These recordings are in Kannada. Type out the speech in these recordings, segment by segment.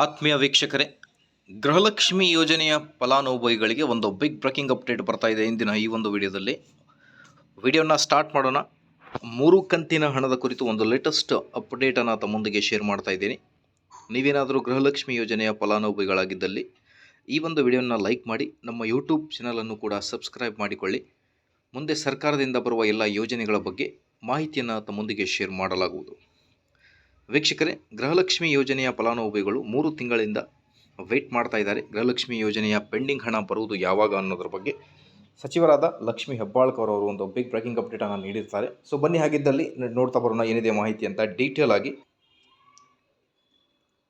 ಆತ್ಮೀಯ ವೀಕ್ಷಕರೇ, ಗೃಹಲಕ್ಷ್ಮಿ ಯೋಜನೆಯ ಫಲಾನುಭವಿಗಳಿಗೆ ಒಂದು ಬಿಗ್ ಬ್ರೇಕಿಂಗ್ ಅಪ್ಡೇಟ್ ಬರ್ತಾ ಇದೆ. ಇಂದಿನ ಈ ಒಂದು ವಿಡಿಯೋನ ಸ್ಟಾರ್ಟ್ ಮಾಡೋಣ. 3 ಕಂತಿನ ಹಣದ ಕುರಿತು ಒಂದು ಲೇಟೆಸ್ಟ್ ಅಪ್ಡೇಟನ್ನು ತಮ್ಮೊಂದಿಗೆ ಶೇರ್ ಮಾಡ್ತಾ ಇದ್ದೀನಿ. ನೀವೇನಾದರೂ ಗೃಹಲಕ್ಷ್ಮಿ ಯೋಜನೆಯ ಫಲಾನುಭವಿಗಳಾಗಿದ್ದಲ್ಲಿ ಈ ಒಂದು ವಿಡಿಯೋನ ಲೈಕ್ ಮಾಡಿ, ನಮ್ಮ ಯೂಟ್ಯೂಬ್ ಚಾನಲನ್ನು ಕೂಡ ಸಬ್ಸ್ಕ್ರೈಬ್ ಮಾಡಿಕೊಳ್ಳಿ. ಮುಂದೆ ಸರ್ಕಾರದಿಂದ ಬರುವ ಎಲ್ಲ ಯೋಜನೆಗಳ ಬಗ್ಗೆ ಮಾಹಿತಿಯನ್ನು ತಮ್ಮೊಂದಿಗೆ ಶೇರ್ ಮಾಡಲಾಗುವುದು. ವೀಕ್ಷಕರೇ, ಗೃಹಲಕ್ಷ್ಮಿ ಯೋಜನೆಯ ಫಲಾನುಭವಿಗಳು 3 ತಿಂಗಳಿಂದ ವೆಯ್ಟ್ ಮಾಡ್ತಾ ಇದ್ದಾರೆ. ಗೃಹಲಕ್ಷ್ಮಿ ಯೋಜನೆಯ ಪೆಂಡಿಂಗ್ ಹಣ ಬರುವುದು ಯಾವಾಗ ಅನ್ನೋದ್ರ ಬಗ್ಗೆ ಸಚಿವರಾದ ಲಕ್ಷ್ಮೀ ಹೆಬ್ಬಾಳ್ಕರ್ ಅವರು ಒಂದು ಬಿಗ್ ಬ್ರೇಕಿಂಗ್ ಅಪ್ಡೇಟನ್ನು ನೀಡಿರ್ತಾರೆ. ಸೊ ಬನ್ನಿ, ಹಾಗಿದ್ದಲ್ಲಿ ನೋಡ್ತಾ ಬರೋಣ ಏನಿದೆ ಮಾಹಿತಿ ಅಂತ ಡೀಟೇಲ್ ಆಗಿ.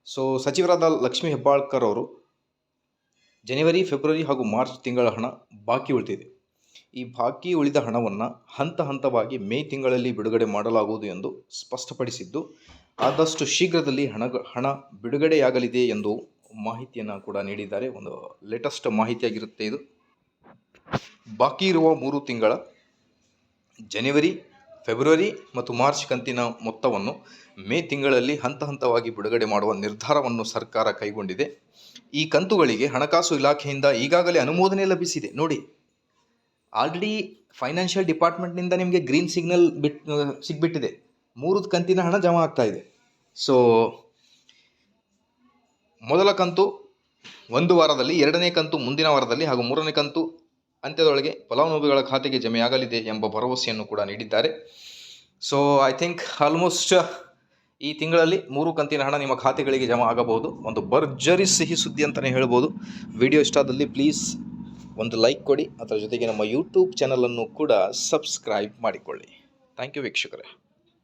ಸೊ ಸಚಿವರಾದ ಲಕ್ಷ್ಮೀ ಹೆಬ್ಬಾಳ್ಕರ್ ಅವರು ಜನವರಿ, ಫೆಬ್ರವರಿ ಹಾಗೂ ಮಾರ್ಚ್ ತಿಂಗಳ ಹಣ ಬಾಕಿ ಉಳಿದಿದೆ. ಈ ಬಾಕಿ ಉಳಿದ ಹಣವನ್ನು ಹಂತ ಹಂತವಾಗಿ ಮೇ ತಿಂಗಳಲ್ಲಿ ಬಿಡುಗಡೆ ಮಾಡಲಾಗುವುದು ಎಂದು ಸ್ಪಷ್ಟಪಡಿಸಿದ್ದು, ಆದಷ್ಟು ಶೀಘ್ರದಲ್ಲಿ ಹಣ ಬಿಡುಗಡೆಯಾಗಲಿದೆ ಎಂದು ಮಾಹಿತಿಯನ್ನು ಕೂಡ ನೀಡಿದ್ದಾರೆ. ಒಂದು ಲೇಟೆಸ್ಟ್ ಮಾಹಿತಿಯಾಗಿರುತ್ತೆ ಇದು. ಬಾಕಿ ಇರುವ 3 ತಿಂಗಳ ಜನವರಿ, ಫೆಬ್ರವರಿ ಮತ್ತು ಮಾರ್ಚ್ ಕಂತಿನ ಮೊತ್ತವನ್ನು ಮೇ ತಿಂಗಳಲ್ಲಿ ಹಂತ ಹಂತವಾಗಿ ಬಿಡುಗಡೆ ಮಾಡುವ ನಿರ್ಧಾರವನ್ನು ಸರ್ಕಾರ ಕೈಗೊಂಡಿದೆ. ಈ ಕಂತುಗಳಿಗೆ ಹಣಕಾಸು ಇಲಾಖೆಯಿಂದ ಈಗಾಗಲೇ ಅನುಮೋದನೆ ಲಭಿಸಿದೆ. ನೋಡಿ, ಆಲ್ರೆಡಿ ಫೈನಾನ್ಷಿಯಲ್ ಡಿಪಾರ್ಟ್ಮೆಂಟ್ನಿಂದ ನಿಮಗೆ ಗ್ರೀನ್ ಸಿಗ್ನಲ್ ಸಿಗ್ಬಿಟ್ಟಿದೆ. 3 ಕಂತಿನ ಹಣ ಜಮಾ ಆಗ್ತಾ ಇದೆ. ಸೊ ಮೊದಲ ಕಂತು ಒಂದು ವಾರದಲ್ಲಿ, 2ನೇ ಕಂತು ಮುಂದಿನ ವಾರದಲ್ಲಿ ಹಾಗೂ 3ನೇ ಕಂತು ಅಂತ್ಯದೊಳಗೆ ಫಲಾನುಭವಿಗಳ ಖಾತೆಗೆ ಜಮೆಯಾಗಲಿದೆ ಎಂಬ ಭರವಸೆಯನ್ನು ಕೂಡ ನೀಡಿದ್ದಾರೆ. ಸೊ ಐ ಥಿಂಕ್ ಆಲ್ಮೋಸ್ಟ್ ಈ ತಿಂಗಳಲ್ಲಿ 3 ಕಂತಿನ ಹಣ ನಿಮ್ಮ ಖಾತೆಗಳಿಗೆ ಜಮಾ ಆಗಬಹುದು. ಒಂದು ಭರ್ಜರಿ ಸಿಹಿ ಸುದ್ದಿ ಅಂತಲೇ ಹೇಳ್ಬೋದು. ವಿಡಿಯೋ ಇಷ್ಟ ಆದಲ್ಲಿ ಪ್ಲೀಸ್ ಒಂದು ಲೈಕ್ ಕೊಡಿ. ಅದರ ಜೊತೆಗೆ ನಮ್ಮ ಯೂಟ್ಯೂಬ್ ಚಾನಲನ್ನು ಕೂಡ ಸಬ್ಸ್ಕ್ರೈಬ್ ಮಾಡಿಕೊಳ್ಳಿ. ಥ್ಯಾಂಕ್ ಯು ವೀಕ್ಷಕರೇ.